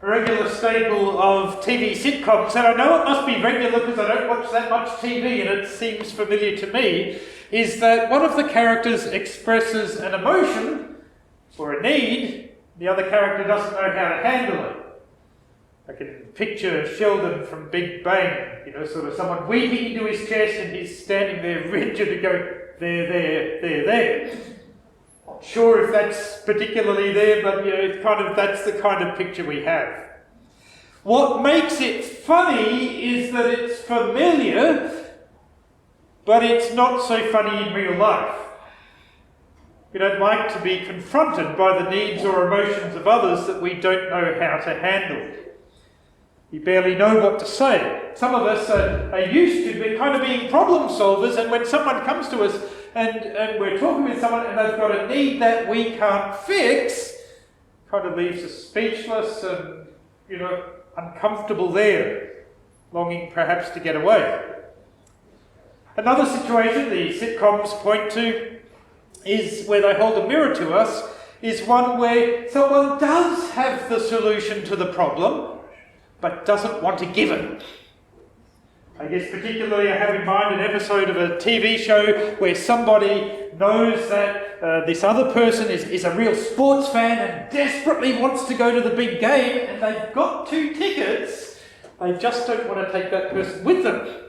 a regular staple of TV sitcoms, and I know it must be regular because I don't watch that much TV and it seems familiar to me, is that one of the characters expresses an emotion or a need, the other character doesn't know how to handle it. I can picture Sheldon from Big Bang, sort of someone weeping into his chest and he's standing there rigid and going, there. Not sure if that's particularly there, but that's the kind of picture we have. What makes it funny is that it's familiar, but it's not so funny in real life. We don't like to be confronted by the needs or emotions of others that we don't know how to handle. We barely know what to say. Some of us are used to kind of being problem solvers, and when someone comes to us and we're talking with someone and they've got a need that we can't fix, kind of leaves us speechless and, uncomfortable there, longing perhaps to get away. Another situation the sitcoms point to is where they hold a mirror to us, is one where someone does have the solution to the problem, but doesn't want to give it. I guess particularly I have in mind an episode of a TV show where somebody knows that this other person is a real sports fan and desperately wants to go to the big game, and they've got 2 tickets, they just don't want to take that person with them.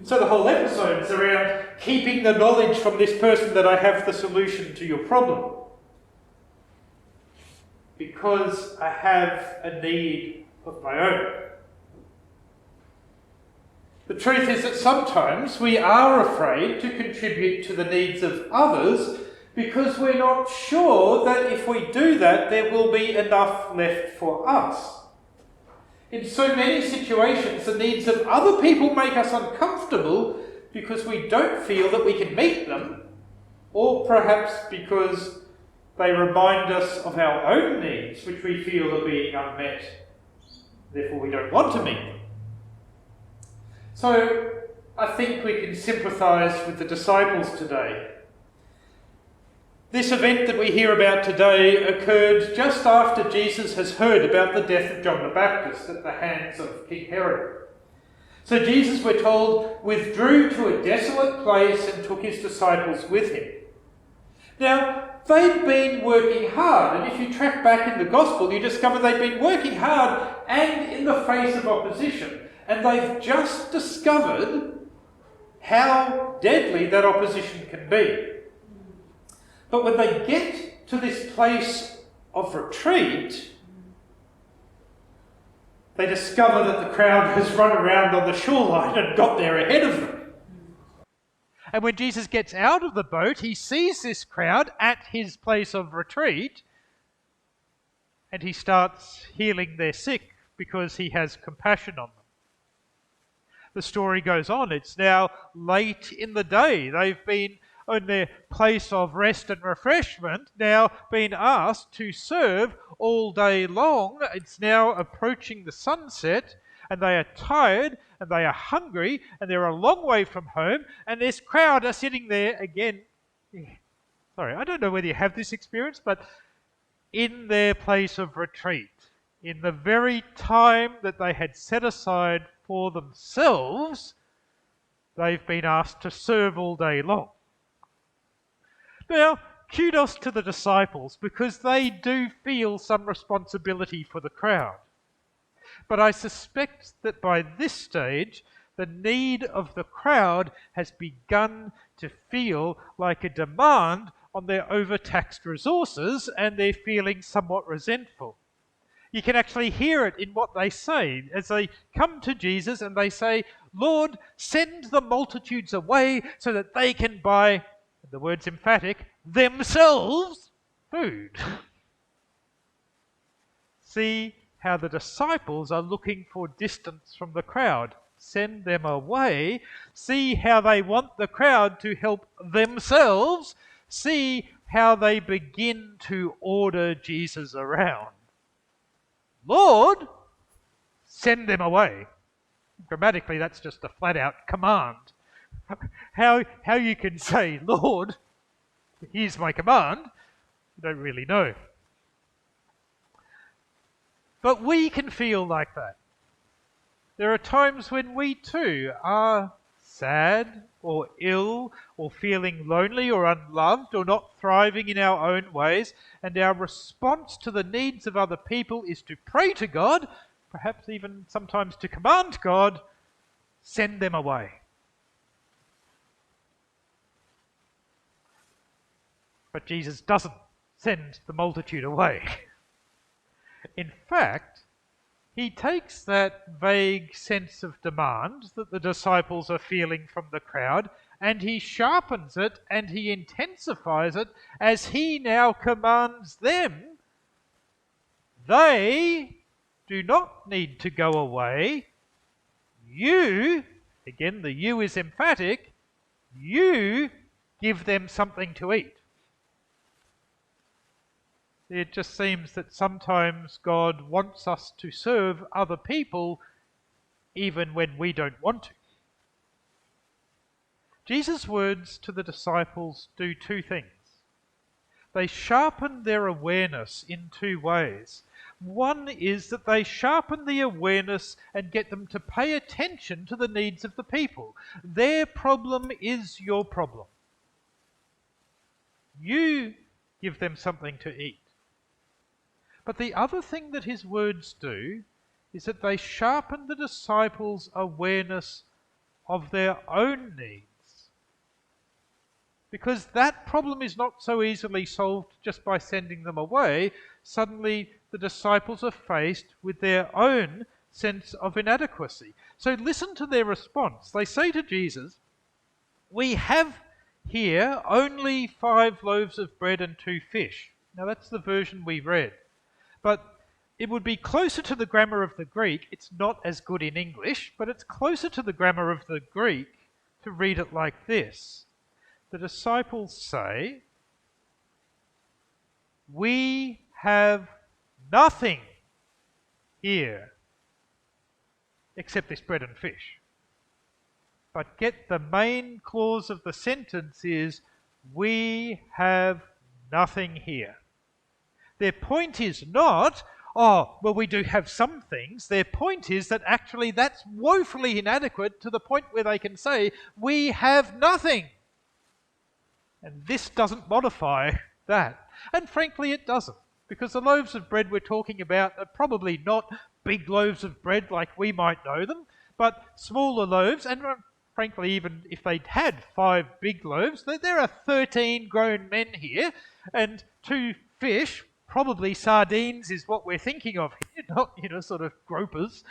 So the whole episode is around keeping the knowledge from this person that I have the solution to your problem. Because I have a need of my own. The truth is that sometimes we are afraid to contribute to the needs of others because we're not sure that if we do that, there will be enough left for us. In so many situations, the needs of other people make us uncomfortable because we don't feel that we can meet them, or perhaps because they remind us of our own needs, which we feel are being unmet. Therefore, we don't want to meet them. So, I think we can sympathise with the disciples today. This event that we hear about today occurred just after Jesus has heard about the death of John the Baptist at the hands of King Herod. So Jesus, we're told, withdrew to a desolate place and took his disciples with him. Now, they'd been working hard, and if you track back in the Gospel, you discover they'd been working hard and in the face of opposition. And they've just discovered how deadly that opposition can be. But when they get to this place of retreat, they discover that the crowd has run around on the shoreline and got there ahead of them. And when Jesus gets out of the boat, he sees this crowd at his place of retreat, and he starts healing their sick because he has compassion on them. The story goes on. It's now late in the day. They've been in their place of rest and refreshment, now been asked to serve all day long. It's now approaching the sunset, and they are tired, and they are hungry, and they're a long way from home, and this crowd are sitting there again. Sorry, I don't know whether you have this experience, but in their place of retreat, in the very time that they had set aside for themselves, they've been asked to serve all day long. Now, kudos to the disciples, because they do feel some responsibility for the crowd. But I suspect that by this stage, the need of the crowd has begun to feel like a demand on their overtaxed resources, and they're feeling somewhat resentful. You can actually hear it in what they say as they come to Jesus and they say, "Lord, send the multitudes away so that they can buy," the word's emphatic, "themselves food." See how the disciples are looking for distance from the crowd. Send them away. See how they want the crowd to help themselves. See how they begin to order Jesus around. Lord, send them away. Grammatically, that's just a flat-out command. How you can say, "Lord, here's my command," you don't really know. But we can feel like that. There are times when we too are sad or ill or feeling lonely or unloved or not thriving in our own ways, and our response to the needs of other people is to pray to God, perhaps even sometimes to command God, send them away. But Jesus doesn't send the multitude away. In fact, he takes that vague sense of demand that the disciples are feeling from the crowd, and he sharpens it and he intensifies it as he now commands them. They do not need to go away. You, again the you is emphatic, you give them something to eat. It just seems that sometimes God wants us to serve other people even when we don't want to. Jesus' words to the disciples do two things. They sharpen their awareness in two ways. One is that they sharpen the awareness and get them to pay attention to the needs of the people. Their problem is your problem. You give them something to eat. But the other thing that his words do is that they sharpen the disciples' awareness of their own needs. Because that problem is not so easily solved just by sending them away. Suddenly the disciples are faced with their own sense of inadequacy. So listen to their response. They say to Jesus, "We have here only 5 loaves of bread and 2 fish." Now that's the version we read. But it would be closer to the grammar of the Greek. It's not as good in English, but it's closer to the grammar of the Greek to read it like this. The disciples say, "We have nothing here except this bread and fish." But get the main clause of the sentence is, "We have nothing here." Their point is not, "Oh, well, we do have some things." Their point is that actually that's woefully inadequate to the point where they can say, "We have nothing." And this doesn't modify that. And frankly, it doesn't. Because the loaves of bread we're talking about are probably not big loaves of bread like we might know them, but smaller loaves. And frankly, even if they'd had 5 big loaves, there are 13 grown men here, and 2 fish. Probably sardines is what we're thinking of here, not, sort of gropers.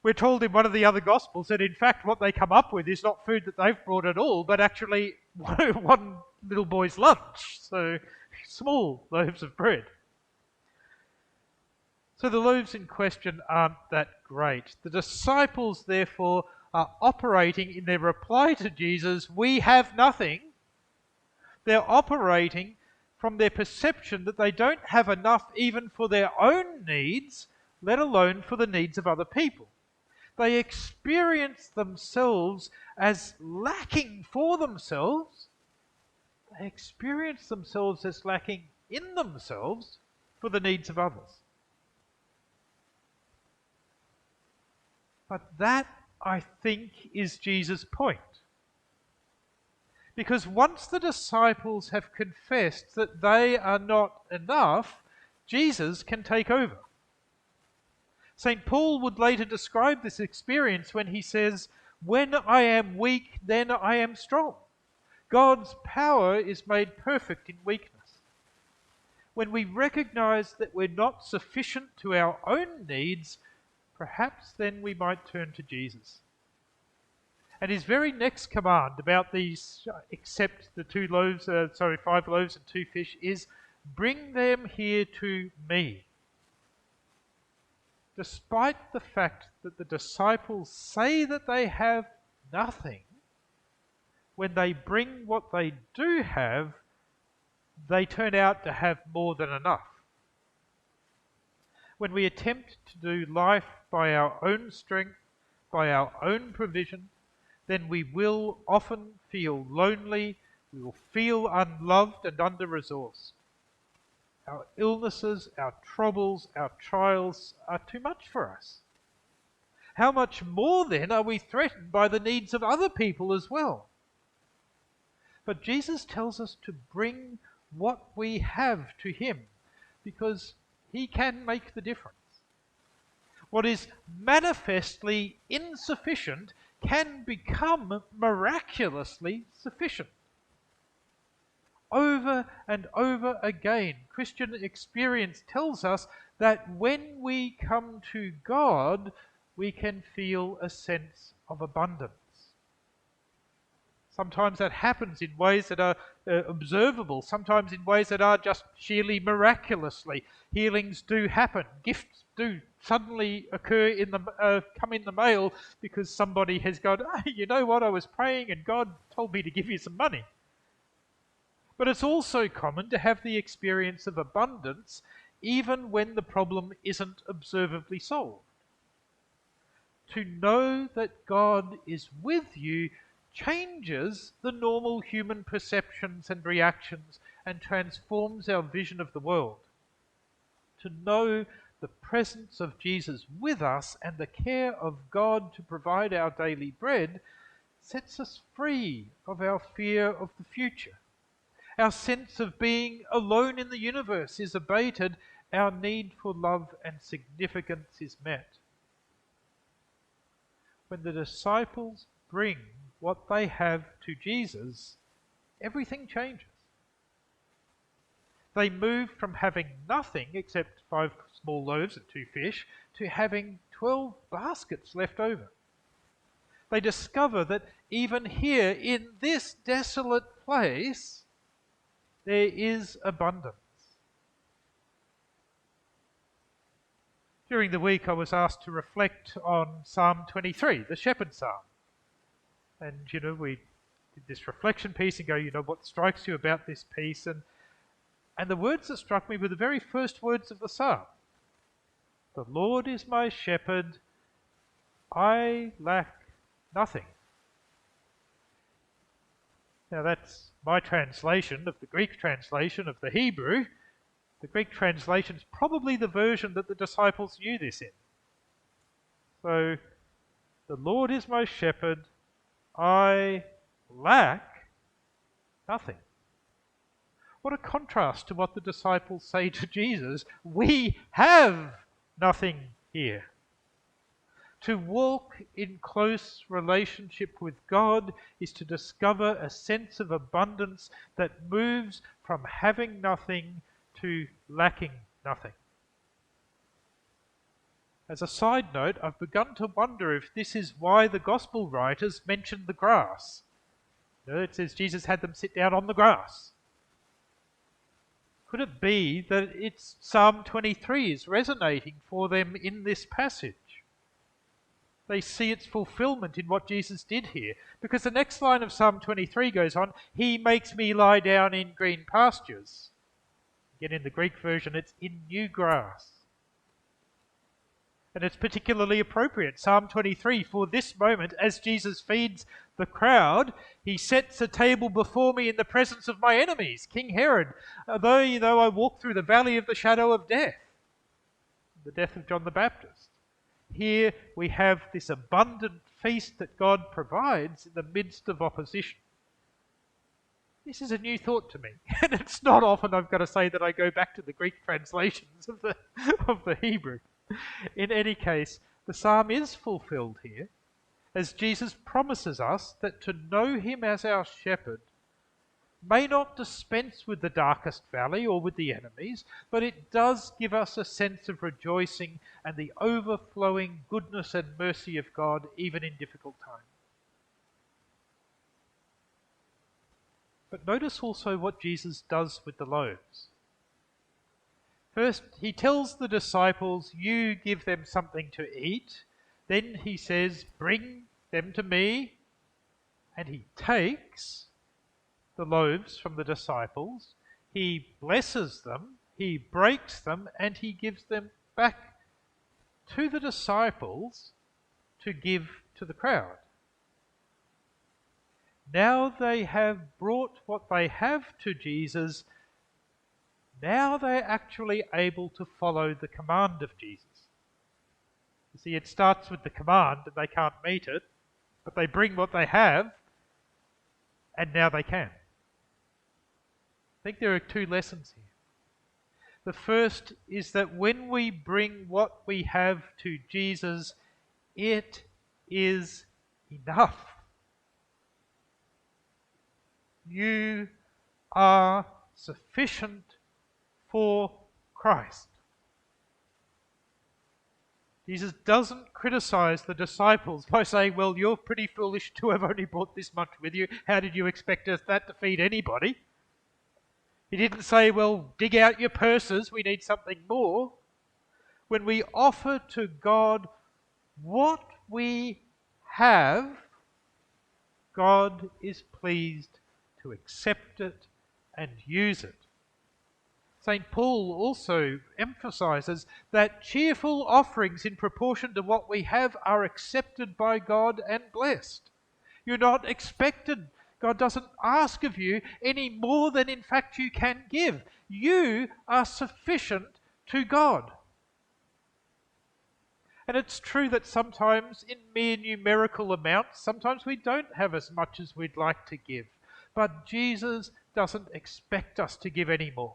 We're told in one of the other Gospels that in fact what they come up with is not food that they've brought at all, but actually one little boy's lunch. So small loaves of bread. So the loaves in question aren't that great. The disciples, therefore, are operating in their reply to Jesus, "We have nothing." They're operating from their perception that they don't have enough even for their own needs, let alone for the needs of other people. They experience themselves as lacking for themselves. They experience themselves as lacking in themselves for the needs of others. But that, I think, is Jesus' point. Because once the disciples have confessed that they are not enough, Jesus can take over. St. Paul would later describe this experience when he says, "When I am weak, then I am strong." God's power is made perfect in weakness. When we recognize that we're not sufficient to our own needs, perhaps then we might turn to Jesus. And his very next command about these, except the 5 loaves and 2 fish, is, "Bring them here to me." Despite the fact that the disciples say that they have nothing, when they bring what they do have, they turn out to have more than enough. When we attempt to do life by our own strength, by our own provision, then we will often feel lonely, we will feel unloved and under-resourced. Our illnesses, our troubles, our trials are too much for us. How much more then are we threatened by the needs of other people as well? But Jesus tells us to bring what we have to him because he can make the difference. What is manifestly insufficient can become miraculously sufficient. Over and over again, Christian experience tells us that when we come to God, we can feel a sense of abundance. Sometimes that happens in ways that are observable, sometimes in ways that are just sheerly miraculously. Healings do happen, gifts do suddenly occur come in the mail because somebody has gone, "Hey, you know what, I was praying and God told me to give you some money." But it's also common to have the experience of abundance even when the problem isn't observably solved. To know that God is with you changes the normal human perceptions and reactions and transforms our vision of the world. To know the presence of Jesus with us and the care of God to provide our daily bread sets us free of our fear of the future. Our sense of being alone in the universe is abated. Our need for love and significance is met. When the disciples bring what they have to Jesus, everything changes. They move from having nothing except 5 small loaves and 2 fish to having 12 baskets left over. They discover that even here in this desolate place, there is abundance. During the week, I was asked to reflect on Psalm 23, the Shepherd Psalm. And, we did this reflection piece and go, what strikes you about this piece? And the words that struck me were the very first words of the psalm. The Lord is my shepherd, I lack nothing. Now that's my translation of the Greek translation of the Hebrew. The Greek translation is probably the version that the disciples knew this in. So, the Lord is my shepherd, I lack nothing. What a contrast to what the disciples say to Jesus. We have nothing here. To walk in close relationship with God is to discover a sense of abundance that moves from having nothing to lacking nothing. As a side note, I've begun to wonder if this is why the gospel writers mention the grass. It says Jesus had them sit down on the grass. Could it be that it's Psalm 23 is resonating for them in this passage? They see its fulfillment in what Jesus did here. Because the next line of Psalm 23 goes on, He makes me lie down in green pastures. Again, in the Greek version, it's in new grass. And it's particularly appropriate, Psalm 23, for this moment, as Jesus feeds the crowd, He sets a table before me in the presence of my enemies, King Herod, though I walk through the valley of the shadow of death, the death of John the Baptist. Here we have this abundant feast that God provides in the midst of opposition. This is a new thought to me, and it's not often, I've got to say, that I go back to the Greek translations of the Hebrew. In any case, the psalm is fulfilled here, as Jesus promises us that to know Him as our shepherd may not dispense with the darkest valley or with the enemies, but it does give us a sense of rejoicing and the overflowing goodness and mercy of God even in difficult times. But notice also what Jesus does with the loaves. First, He tells the disciples, you give them something to eat. Then He says, bring them to me. And He takes the loaves from the disciples. He blesses them. He breaks them. And He gives them back to the disciples to give to the crowd. Now they have brought what they have to Jesus. now they're actually able to follow the command of Jesus. You see, it starts with the command and they can't meet it, but they bring what they have and now they can. I think there are two lessons here. The first is that when we bring what we have to Jesus, it is enough. You are sufficient for Christ. Jesus doesn't criticize the disciples by saying, well, you're pretty foolish to have only brought this much with you. How did you expect us that to feed anybody? He didn't say, well, dig out your purses, we need something more. When we offer to God what we have, God is pleased to accept it and use it. St. Paul also emphasizes that cheerful offerings in proportion to what we have are accepted by God and blessed. You're not expected. God doesn't ask of you any more than in fact you can give. You are sufficient to God. And it's true that sometimes in mere numerical amounts, sometimes we don't have as much as we'd like to give. But Jesus doesn't expect us to give any more.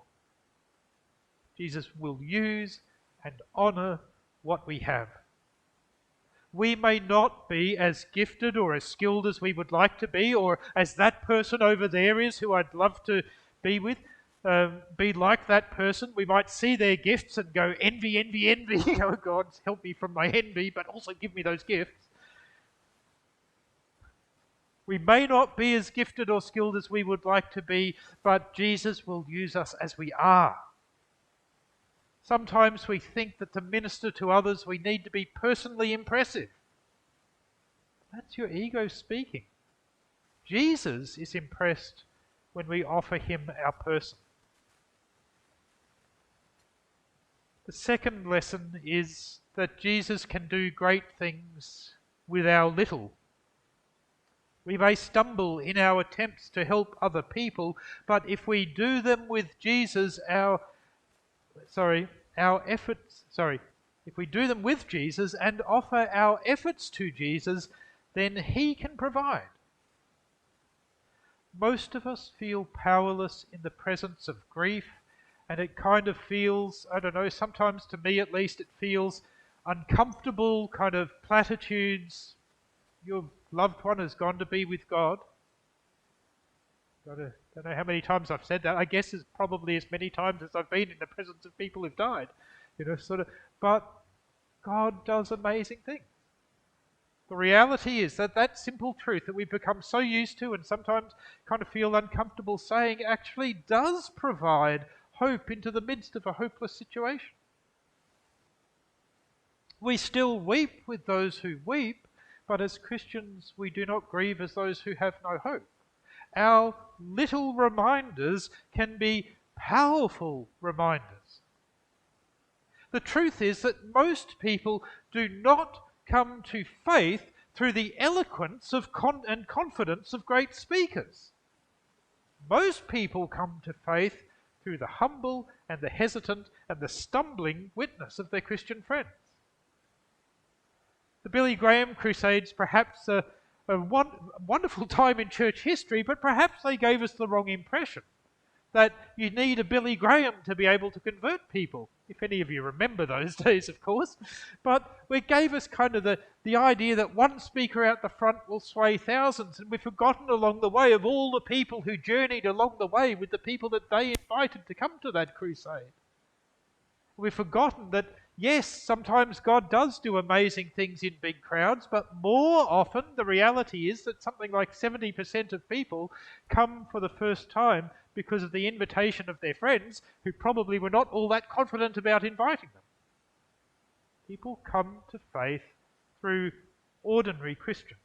Jesus will use and honour what we have. We may not be as gifted or as skilled as we would like to be, or as that person over there is who I'd love to be with, be like that person. We might see their gifts and go, envy, envy, envy. Oh God, help me from my envy, but also give me those gifts. We may not be as gifted or skilled as we would like to be, but Jesus will use us as we are. Sometimes we think that to minister to others we need to be personally impressive. That's your ego speaking. Jesus is impressed when we offer him our person. The second lesson is that Jesus can do great things with our little. We may stumble in our attempts to help other people, but if we do them with Jesus, if we do them with Jesus and offer our efforts to Jesus, then he can provide. Most of us feel powerless in the presence of grief, and it kind of feels, I don't know, sometimes to me at least, it feels uncomfortable, kind of platitudes. Your loved one has gone to be with God. I don't know how many times I've said that. I guess it's probably as many times as I've been in the presence of people who've died. But God does amazing things. The reality is that simple truth that we've become so used to and sometimes kind of feel uncomfortable saying actually does provide hope into the midst of a hopeless situation. We still weep with those who weep, but as Christians we do not grieve as those who have no hope. Our little reminders can be powerful reminders. The truth is that most people do not come to faith through the eloquence and confidence of great speakers. Most people come to faith through the humble and the hesitant and the stumbling witness of their Christian friends. The Billy Graham Crusades, perhaps a wonderful time in church history, but perhaps they gave us the wrong impression that you need a Billy Graham to be able to convert people. If any of you remember those days, of course. But it gave us kind of the idea that one speaker out the front will sway thousands, and we've forgotten along the way of all the people who journeyed along the way with the people that they invited to come to that crusade. We've forgotten that, yes, sometimes God does do amazing things in big crowds, but more often the reality is that something like 70% of people come for the first time because of the invitation of their friends who probably were not all that confident about inviting them. People come to faith through ordinary Christians.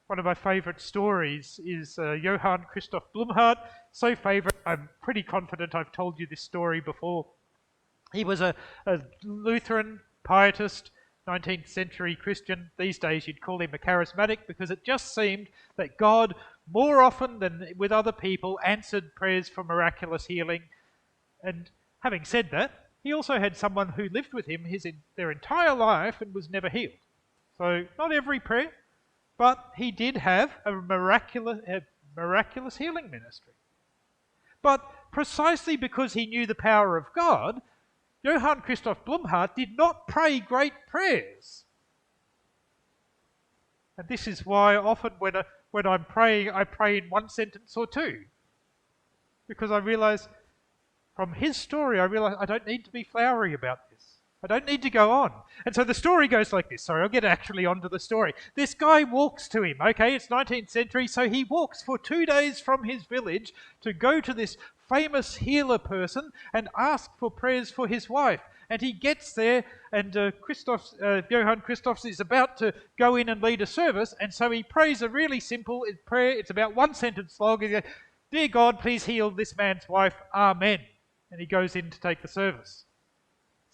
One of my favourite stories is Johann Christoph Blumhardt. So favourite, I'm pretty confident I've told you this story before. He was a Lutheran, pietist, 19th century Christian. These days you'd call him a charismatic because it just seemed that God more often than with other people, answered prayers for miraculous healing. And having said that, he also had someone who lived with him their entire life and was never healed. So not every prayer, but he did have a miraculous healing ministry. But precisely because he knew the power of God, Johann Christoph Blumhardt did not pray great prayers. And this is why often when I'm praying, I pray in one sentence or two. Because I realise, from his story, I realise I don't need to be flowery about this. I don't need to go on. And so the story goes like this. Sorry, I'll get actually onto the story. This guy walks to him. Okay, it's 19th century, so he walks for 2 days from his village to go to this famous healer person and ask for prayers for his wife. And he gets there, and Johann Christoph is about to go in and lead a service, and so he prays a really simple prayer. It's about one sentence long. He goes, "Dear God, please heal this man's wife. Amen." And he goes in to take the service.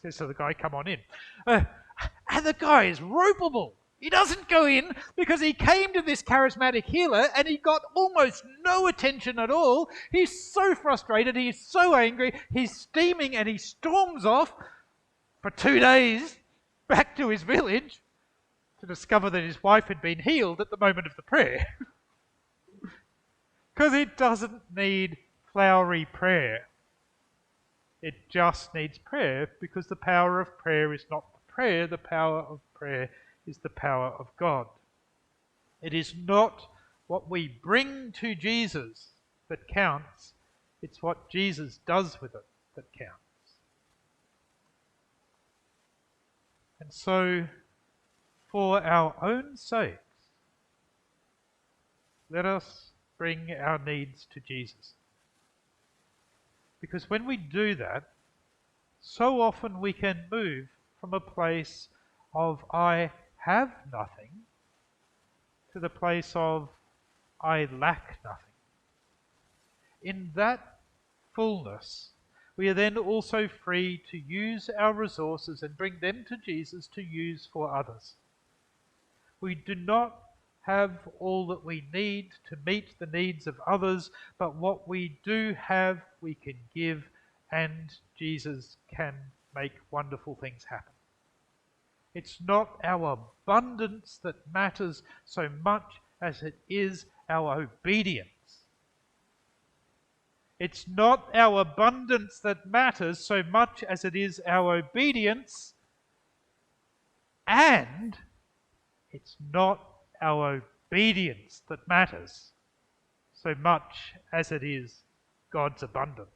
Says to the guy, "Come on in." And the guy is ropeable. He doesn't go in because he came to this charismatic healer and he got almost no attention at all. He's so frustrated. He's so angry. He's steaming and he storms off for 2 days back to his village to discover that his wife had been healed at the moment of the prayer. Because it doesn't need flowery prayer. It just needs prayer, because the power of prayer is not the prayer. The power of prayer is the power of God. It is not what we bring to Jesus that counts. It's what Jesus does with it that counts. And so, for our own sakes, let us bring our needs to Jesus. Because when we do that, so often we can move from a place of I have nothing to the place of I lack nothing. In that fullness, we are then also free to use our resources and bring them to Jesus to use for others. We do not have all that we need to meet the needs of others, but what we do have, we can give, and Jesus can make wonderful things happen. It's not our abundance that matters so much as it is our obedience. It's not our abundance that matters so much as it is our obedience, and it's not our obedience that matters so much as it is God's abundance.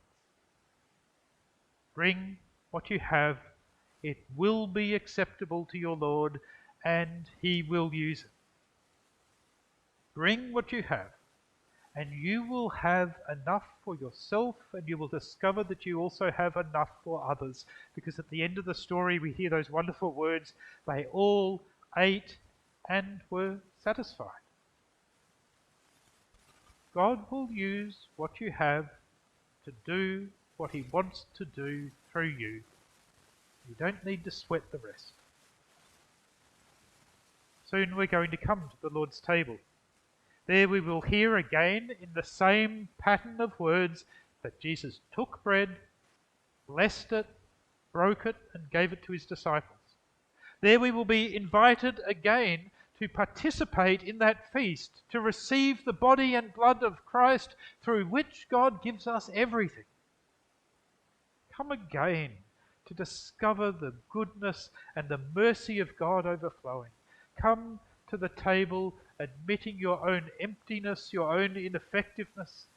Bring what you have. It will be acceptable to your Lord, and He will use it. Bring what you have, and you will have enough for yourself, and you will discover that you also have enough for others. Because at the end of the story, we hear those wonderful words, they all ate and were satisfied. God will use what you have to do what He wants to do through you. You don't need to sweat the rest. Soon we're going to come to the Lord's table. There we will hear again in the same pattern of words that Jesus took bread, blessed it, broke it, and gave it to His disciples. There we will be invited again to participate in that feast, to receive the body and blood of Christ, through which God gives us everything. Come again to discover the goodness and the mercy of God overflowing. Come to the table admitting your own emptiness, your own ineffectiveness.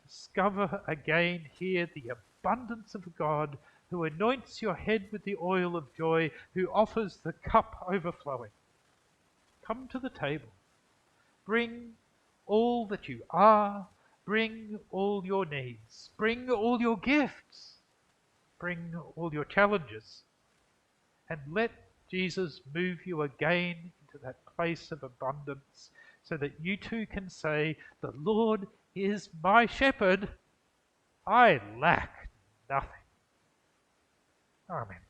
Discover again here the abundance of God, who anoints your head with the oil of joy, who offers the cup overflowing. Come to the table. Bring all that you are. Bring all your needs. Bring all your gifts. Bring all your challenges. And let Jesus move you again into that place of abundance, so that you too can say, "The Lord is my shepherd. I lack nothing." Amen.